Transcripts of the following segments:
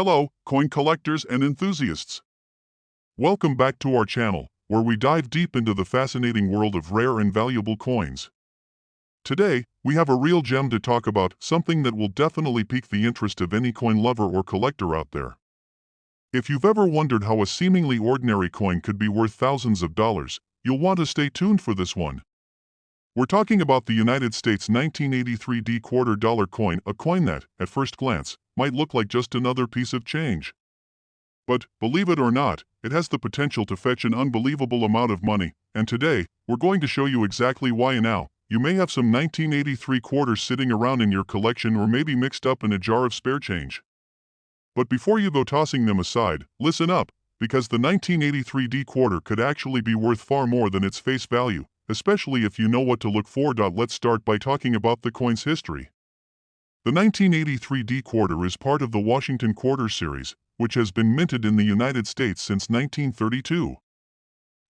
Hello, coin collectors and enthusiasts. Welcome back to our channel, where we dive deep into the fascinating world of rare and valuable coins. Today, we have a real gem to talk about, something that will definitely pique the interest of any coin lover or collector out there. If you've ever wondered how a seemingly ordinary coin could be worth thousands of dollars, you'll want to stay tuned for this one. We're talking about the United States 1983 quarter dollar coin, a coin that, at first glance, might look like just another piece of change. But, believe it or not, it has the potential to fetch an unbelievable amount of money, and today, we're going to show you exactly why. Now, you may have some 1983 quarters sitting around in your collection or maybe mixed up in a jar of spare change. But before you go tossing them aside, listen up, because the 1983 quarter could actually be worth far more than its face value, especially if you know what to look for. Let's start by talking about the coin's history. The 1983 quarter is part of the Washington Quarter series, which has been minted in the United States since 1932.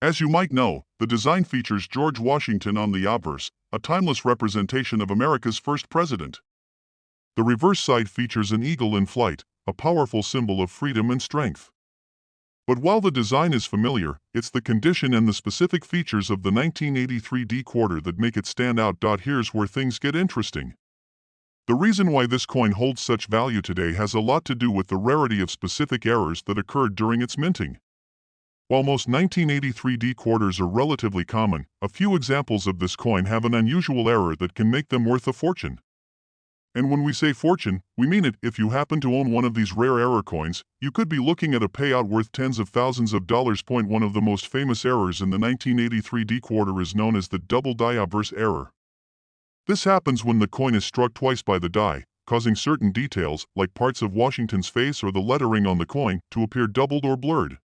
As you might know, the design features George Washington on the obverse, a timeless representation of America's first president. The reverse side features an eagle in flight, a powerful symbol of freedom and strength. But while the design is familiar, it's the condition and the specific features of the 1983 quarter that make it stand out. Here's where things get interesting. The reason why this coin holds such value today has a lot to do with the rarity of specific errors that occurred during its minting. While most 1983 quarters are relatively common, a few examples of this coin have an unusual error that can make them worth a fortune. And when we say fortune, we mean it. If you happen to own one of these rare error coins, you could be looking at a payout worth tens of thousands of dollars. One of the most famous errors in the 1983 quarter is known as the double die obverse error. This happens when the coin is struck twice by the die, causing certain details, like parts of Washington's face or the lettering on the coin, to appear doubled or blurred.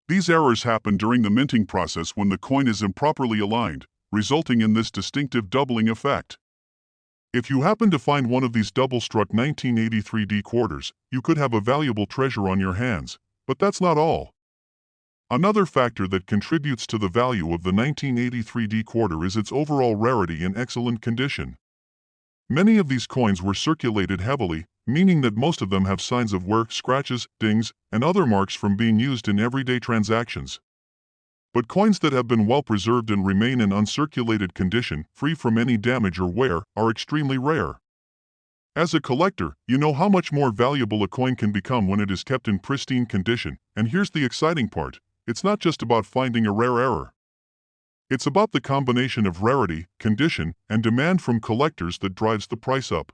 These errors happen during the minting process when the coin is improperly aligned, resulting in this distinctive doubling effect. If you happen to find one of these double-struck 1983 quarters, you could have a valuable treasure on your hands, but that's not all. Another factor that contributes to the value of the 1983 quarter is its overall rarity and excellent condition. Many of these coins were circulated heavily, meaning that most of them have signs of wear, scratches, dings, and other marks from being used in everyday transactions. But coins that have been well preserved and remain in uncirculated condition, free from any damage or wear, are extremely rare. As a collector, you know how much more valuable a coin can become when it is kept in pristine condition, and here's the exciting part. It's not just about finding a rare error. It's about the combination of rarity, condition, and demand from collectors that drives the price up.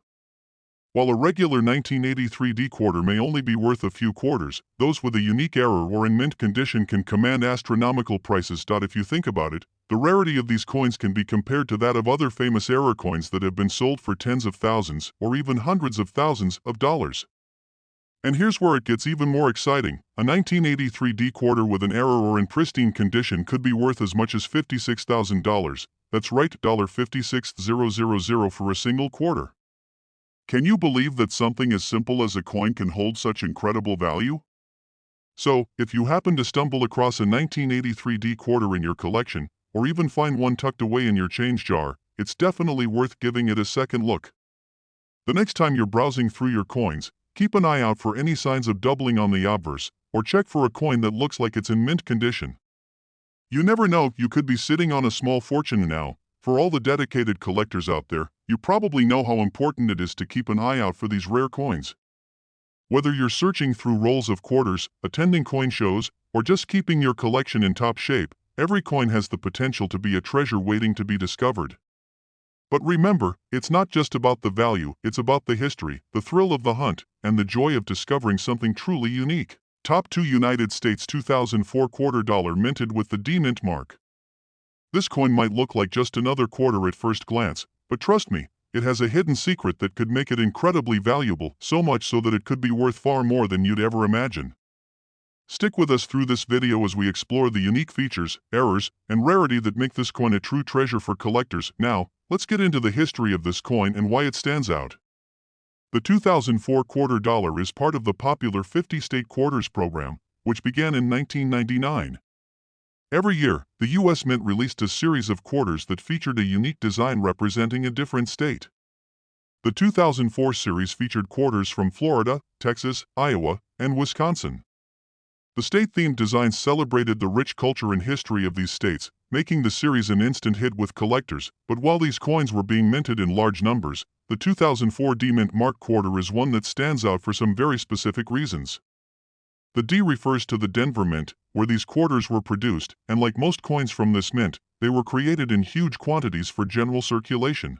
While a regular 1983 quarter may only be worth a few quarters, those with a unique error or in mint condition can command astronomical prices. If you think about it, the rarity of these coins can be compared to that of other famous error coins that have been sold for tens of thousands or even hundreds of thousands of dollars. And here's where it gets even more exciting. A 1983 quarter with an error or in pristine condition could be worth as much as $56,000. That's right, $56,000 for a single quarter. Can you believe that something as simple as a coin can hold such incredible value? So, if you happen to stumble across a 1983 quarter in your collection, or even find one tucked away in your change jar, it's definitely worth giving it a second look. The next time you're browsing through your coins, keep an eye out for any signs of doubling on the obverse, or check for a coin that looks like it's in mint condition. You never know, you could be sitting on a small fortune now. For all the dedicated collectors out there, you probably know how important it is to keep an eye out for these rare coins. Whether you're searching through rolls of quarters, attending coin shows, or just keeping your collection in top shape, every coin has the potential to be a treasure waiting to be discovered. But remember, it's not just about the value, it's about the history, the thrill of the hunt, and the joy of discovering something truly unique. Top 2 United States 2004 quarter dollar minted with the D-Mint mark. This coin might look like just another quarter at first glance, but trust me, it has a hidden secret that could make it incredibly valuable, so much so that it could be worth far more than you'd ever imagine. Stick with us through this video as we explore the unique features, errors, and rarity that make this coin a true treasure for collectors. Now, let's get into the history of this coin and why it stands out. The 2004 quarter dollar is part of the popular 50-state quarters program, which began in 1999. Every year, the U.S. Mint released a series of quarters that featured a unique design representing a different state. The 2004 series featured quarters from Florida, Texas, Iowa, and Wisconsin. The state-themed designs celebrated the rich culture and history of these states, making the series an instant hit with collectors. But while these coins were being minted in large numbers, the 2004 D-Mint Mark quarter is one that stands out for some very specific reasons. The D refers to the Denver Mint, where these quarters were produced, and like most coins from this mint, they were created in huge quantities for general circulation.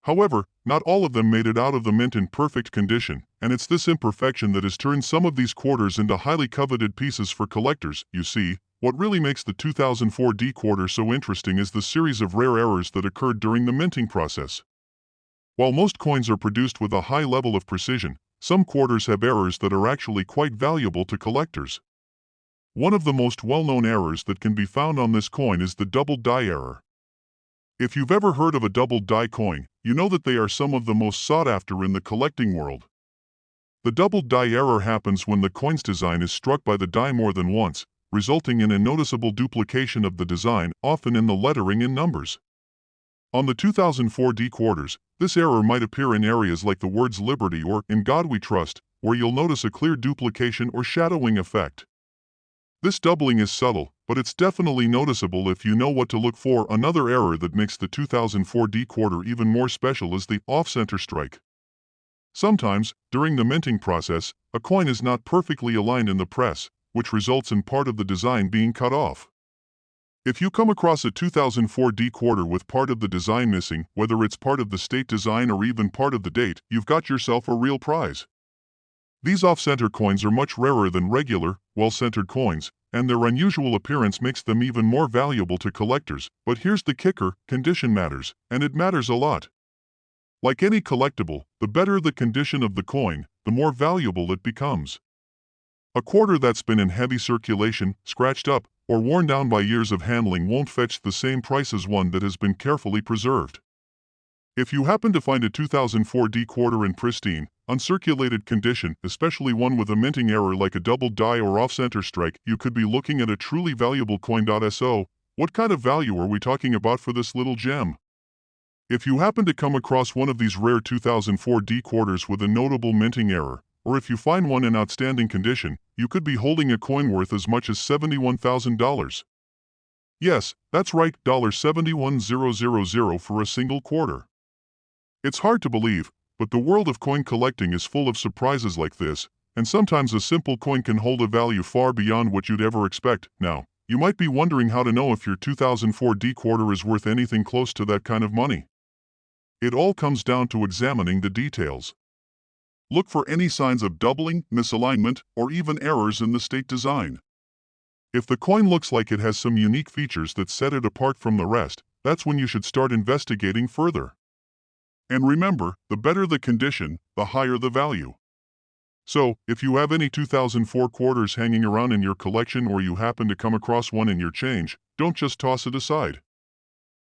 However, not all of them made it out of the mint in perfect condition, and it's this imperfection that has turned some of these quarters into highly coveted pieces for collectors. You see, what really makes the 2004 D quarter so interesting is the series of rare errors that occurred during the minting process. While most coins are produced with a high level of precision, some quarters have errors that are actually quite valuable to collectors. One of the most well-known errors that can be found on this coin is the doubled die error. If you've ever heard of a doubled die coin, you know that they are some of the most sought after in the collecting world. The doubled die error happens when the coin's design is struck by the die more than once, resulting in a noticeable duplication of the design, often in the lettering and numbers. On the 2004 D quarters, this error might appear in areas like the words Liberty or In God We Trust, where you'll notice a clear duplication or shadowing effect. This doubling is subtle, but it's definitely noticeable if you know what to look for. Another error that makes the 2004 D quarter even more special is the off-center strike. Sometimes, during the minting process, a coin is not perfectly aligned in the press, which results in part of the design being cut off. If you come across a 2004 D quarter with part of the design missing, whether it's part of the state design or even part of the date, you've got yourself a real prize. These off-center coins are much rarer than regular, well-centered coins, and their unusual appearance makes them even more valuable to collectors. But here's the kicker: condition matters, and it matters a lot. Like any collectible, the better the condition of the coin, the more valuable it becomes. A quarter that's been in heavy circulation, scratched up, or worn down by years of handling won't fetch the same price as one that has been carefully preserved. If you happen to find a 2004 D quarter in pristine, uncirculated condition, especially one with a minting error like a doubled die or off-center strike, you could be looking at a truly valuable coin. So, what kind of value are we talking about for this little gem? If you happen to come across one of these rare 2004 D quarters with a notable minting error, or if you find one in outstanding condition, you could be holding a coin worth as much as $71,000. Yes, that's right, $71,000 for a single quarter. It's hard to believe, but the world of coin collecting is full of surprises like this, and sometimes a simple coin can hold a value far beyond what you'd ever expect. Now, you might be wondering how to know if your 2004 D quarter is worth anything close to that kind of money. It all comes down to examining the details. Look for any signs of doubling, misalignment, or even errors in the state design. If the coin looks like it has some unique features that set it apart from the rest, that's when you should start investigating further. And remember, the better the condition, the higher the value. So, if you have any 2004 quarters hanging around in your collection or you happen to come across one in your change, don't just toss it aside.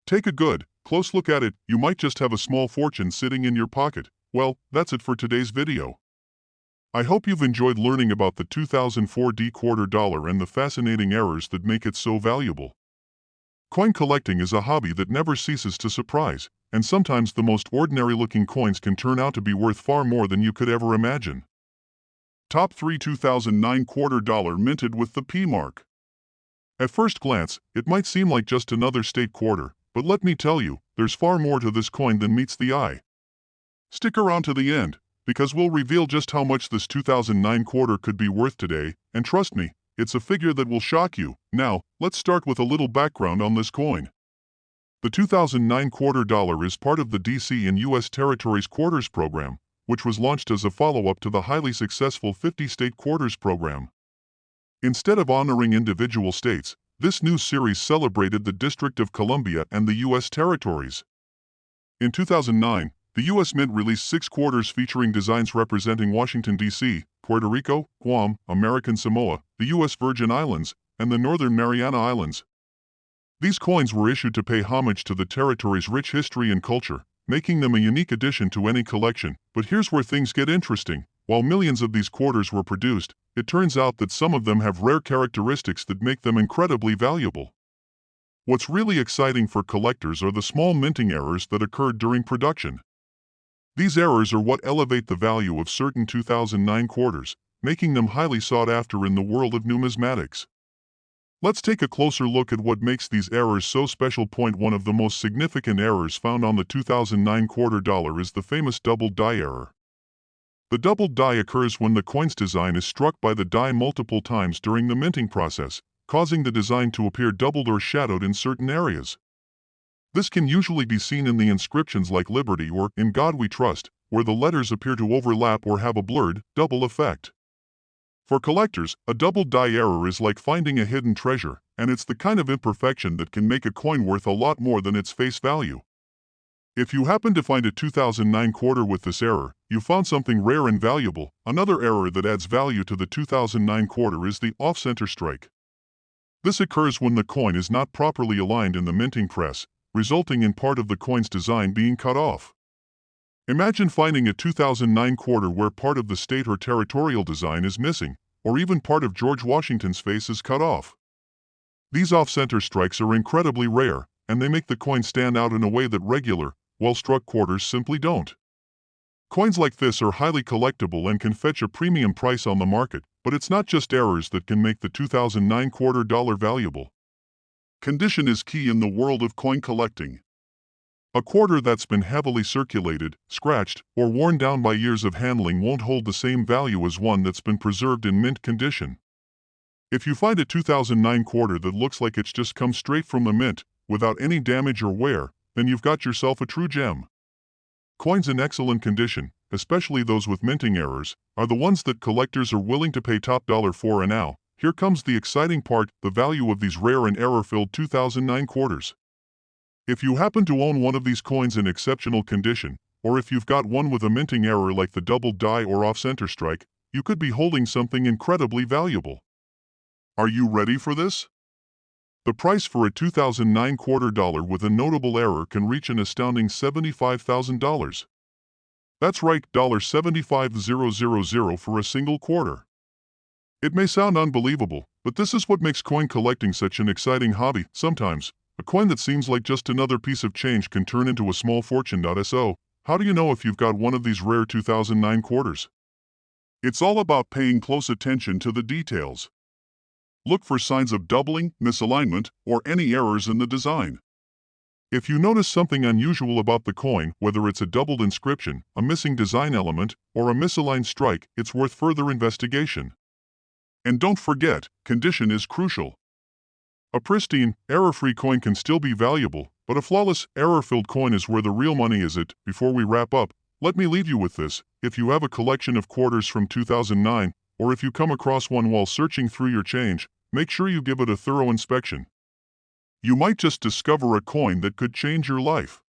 Take a good, close look at it. You might just have a small fortune sitting in your pocket. Well, that's it for today's video. I hope you've enjoyed learning about the 2004 D quarter dollar and the fascinating errors that make it so valuable. Coin collecting is a hobby that never ceases to surprise, and sometimes the most ordinary-looking coins can turn out to be worth far more than you could ever imagine. Top 3 2009 quarter dollar minted with the P mark. At first glance, it might seem like just another state quarter, but let me tell you, there's far more to this coin than meets the eye. Stick around to the end, because we'll reveal just how much this 2009 quarter could be worth today, and trust me, it's a figure that will shock you. Now, let's start with a little background on this coin. The 2009 quarter dollar is part of the DC and U.S. Territories Quarters program, which was launched as a follow-up to the highly successful 50-state quarters program. Instead of honoring individual states, this new series celebrated the District of Columbia and the U.S. territories. In 2009, the U.S. Mint released 6 quarters featuring designs representing Washington, D.C., Puerto Rico, Guam, American Samoa, the U.S. Virgin Islands, and the Northern Mariana Islands. These coins were issued to pay homage to the territory's rich history and culture, making them a unique addition to any collection. But here's where things get interesting. While millions of these quarters were produced, it turns out that some of them have rare characteristics that make them incredibly valuable. What's really exciting for collectors are the small minting errors that occurred during production. These errors are what elevate the value of certain 2009 quarters, making them highly sought after in the world of numismatics. Let's take a closer look at what makes these errors so special. One of the most significant errors found on the 2009 quarter dollar is the famous double die error. The double die occurs when the coin's design is struck by the die multiple times during the minting process, causing the design to appear doubled or shadowed in certain areas. This can usually be seen in the inscriptions like Liberty or In God We Trust, where the letters appear to overlap or have a blurred, double effect. For collectors, a double die error is like finding a hidden treasure, and it's the kind of imperfection that can make a coin worth a lot more than its face value. If you happen to find a 2009 quarter with this error, you found something rare and valuable. Another error that adds value to the 2009 quarter is the off-center strike. This occurs when the coin is not properly aligned in the minting press, resulting in part of the coin's design being cut off. Imagine finding a 2009 quarter where part of the state or territorial design is missing, or even part of George Washington's face is cut off. These off-center strikes are incredibly rare, and they make the coin stand out in a way that regular, well-struck quarters simply don't. Coins like this are highly collectible and can fetch a premium price on the market, but it's not just errors that can make the 2009 quarter dollar valuable. Condition is key in the world of coin collecting. A quarter that's been heavily circulated, scratched, or worn down by years of handling won't hold the same value as one that's been preserved in mint condition. If you find a 2009 quarter that looks like it's just come straight from the mint, without any damage or wear, then you've got yourself a true gem. Coins in excellent condition, especially those with minting errors, are the ones that collectors are willing to pay top dollar for. And now, here comes the exciting part, the value of these rare and error-filled 2009 quarters. If you happen to own one of these coins in exceptional condition, or if you've got one with a minting error like the double die or off-center strike, you could be holding something incredibly valuable. Are you ready for this? The price for a 2009 quarter dollar with a notable error can reach an astounding $75,000. That's right, $75,000 for a single quarter. It may sound unbelievable, but this is what makes coin collecting such an exciting hobby. Sometimes, a coin that seems like just another piece of change can turn into a small fortune. So, how do you know if you've got one of these rare 2009 quarters? It's all about paying close attention to the details. Look for signs of doubling, misalignment, or any errors in the design. If you notice something unusual about the coin, whether it's a doubled inscription, a missing design element, or a misaligned strike, it's worth further investigation. And don't forget, condition is crucial. A pristine, error-free coin can still be valuable, but a flawless, error-filled coin is where the real money is. Before we wrap up, let me leave you with this. If you have a collection of quarters from 2009, or if you come across one while searching through your change, make sure you give it a thorough inspection. You might just discover a coin that could change your life.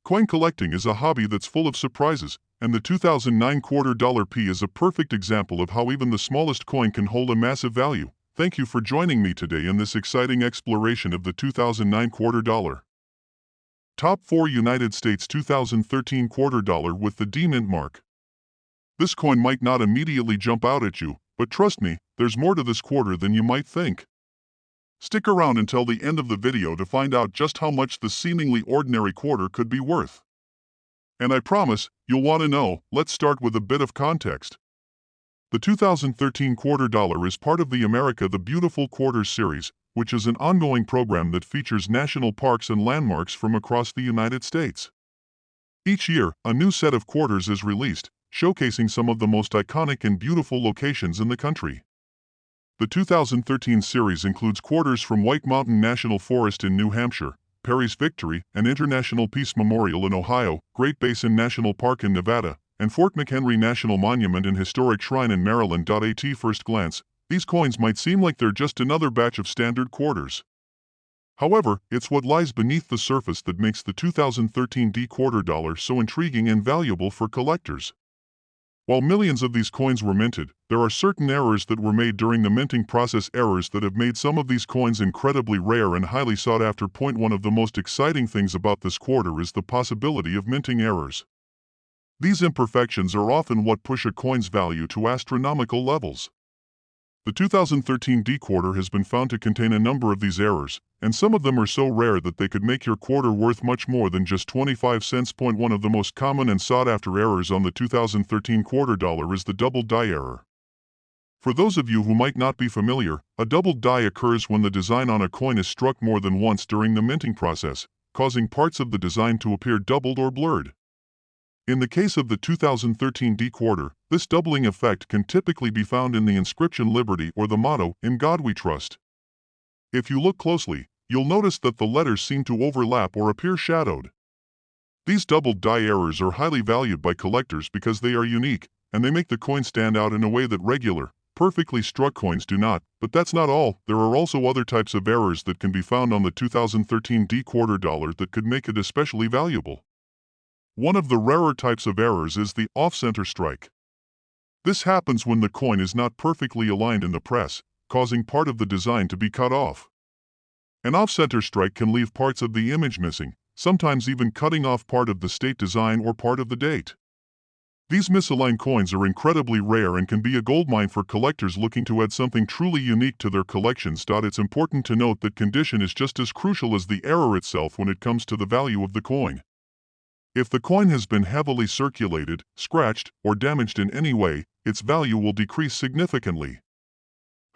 Coin collecting is a hobby that's full of surprises, and the 2009 quarter dollar P is a perfect example of how even the smallest coin can hold a massive value. Thank you for joining me today in this exciting exploration of the 2009 quarter dollar. Top 4 United States 2013 quarter dollar with the D mint mark. This coin might not immediately jump out at you, but trust me, there's more to this quarter than you might think. Stick around until the end of the video to find out just how much the seemingly ordinary quarter could be worth. And I promise, you'll want to know. Let's start with a bit of context. The 2013 quarter dollar is part of the America the Beautiful Quarters series, which is an ongoing program that features national parks and landmarks from across the United States. Each year, a new set of quarters is released, showcasing some of the most iconic and beautiful locations in the country. The 2013 series includes quarters from White Mountain National Forest in New Hampshire, Perry's Victory and International Peace Memorial in Ohio, Great Basin National Park in Nevada, and Fort McHenry National Monument and Historic Shrine in Maryland. At first glance, these coins might seem like they're just another batch of standard quarters. However, it's what lies beneath the surface that makes the 2013 D quarter dollar so intriguing and valuable for collectors. While millions of these coins were minted, there are certain errors that were made during the minting process, errors that have made some of these coins incredibly rare and highly sought after. One of the most exciting things about this quarter is the possibility of minting errors. These imperfections are often what push a coin's value to astronomical levels. The 2013 D quarter has been found to contain a number of these errors, and some of them are so rare that they could make your quarter worth much more than just 25 cents. One of the most common and sought-after errors on the 2013 quarter dollar is the double die error. For those of you who might not be familiar, a double die occurs when the design on a coin is struck more than once during the minting process, causing parts of the design to appear doubled or blurred. In the case of the 2013 D quarter, this doubling effect can typically be found in the inscription Liberty or the motto, "In God We Trust." If you look closely, you'll notice that the letters seem to overlap or appear shadowed. These double die errors are highly valued by collectors because they are unique, and they make the coin stand out in a way that regular, perfectly struck coins do not. But that's not all. There are also other types of errors that can be found on the 2013 D quarter dollar that could make it especially valuable. One of the rarer types of errors is the off-center strike. This happens when the coin is not perfectly aligned in the press, causing part of the design to be cut off. An off-center strike can leave parts of the image missing, sometimes even cutting off part of the state design or part of the date. These misaligned coins are incredibly rare and can be a goldmine for collectors looking to add something truly unique to their collections. It's important to note that condition is just as crucial as the error itself when it comes to the value of the coin. If the coin has been heavily circulated, scratched, or damaged in any way, its value will decrease significantly.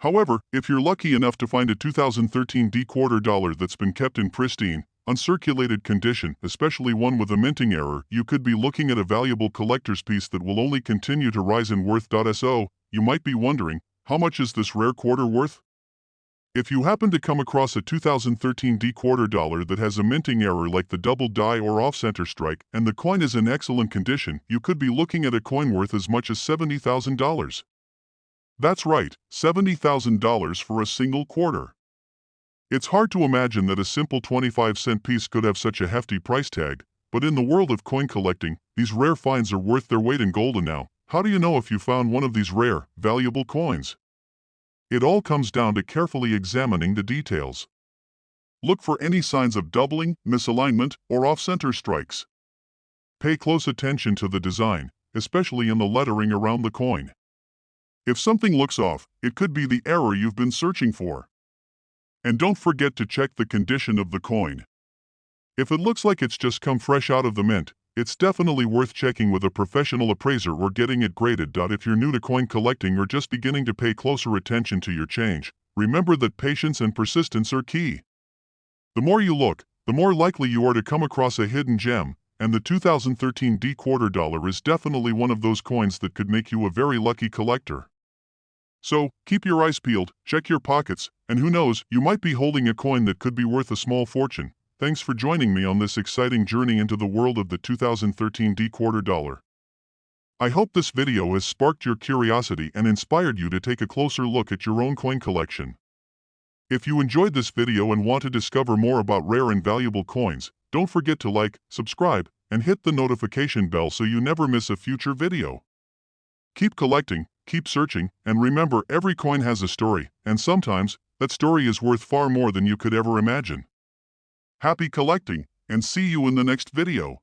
However, if you're lucky enough to find a 2013 D quarter dollar that's been kept in pristine, uncirculated condition, especially one with a minting error, you could be looking at a valuable collector's piece that will only continue to rise in worth. So, you might be wondering, how much is this rare quarter worth? If you happen to come across a 2013 D quarter dollar that has a minting error like the double die or off-center strike, and the coin is in excellent condition, you could be looking at a coin worth as much as $70,000. That's right, $70,000 for a single quarter. It's hard to imagine that a simple 25-cent piece could have such a hefty price tag, but in the world of coin collecting, these rare finds are worth their weight in gold. And now, how do you know if you found one of these rare, valuable coins? It all comes down to carefully examining the details. Look for any signs of doubling, misalignment, or off-center strikes. Pay close attention to the design, especially in the lettering around the coin. If something looks off, it could be the error you've been searching for. And don't forget to check the condition of the coin. If it looks like it's just come fresh out of the mint, it's definitely worth checking with a professional appraiser or getting it graded. If you're new to coin collecting or just beginning to pay closer attention to your change, remember that patience and persistence are key. The more you look, the more likely you are to come across a hidden gem, and the 2013 D quarter dollar is definitely one of those coins that could make you a very lucky collector. So, keep your eyes peeled, check your pockets, and who knows, you might be holding a coin that could be worth a small fortune. Thanks for joining me on this exciting journey into the world of the 2013 D quarter dollar. I hope this video has sparked your curiosity and inspired you to take a closer look at your own coin collection. If you enjoyed this video and want to discover more about rare and valuable coins, don't forget to like, subscribe, and hit the notification bell so you never miss a future video. Keep collecting, keep searching, and remember, every coin has a story, and sometimes, that story is worth far more than you could ever imagine. Happy collecting, and see you in the next video.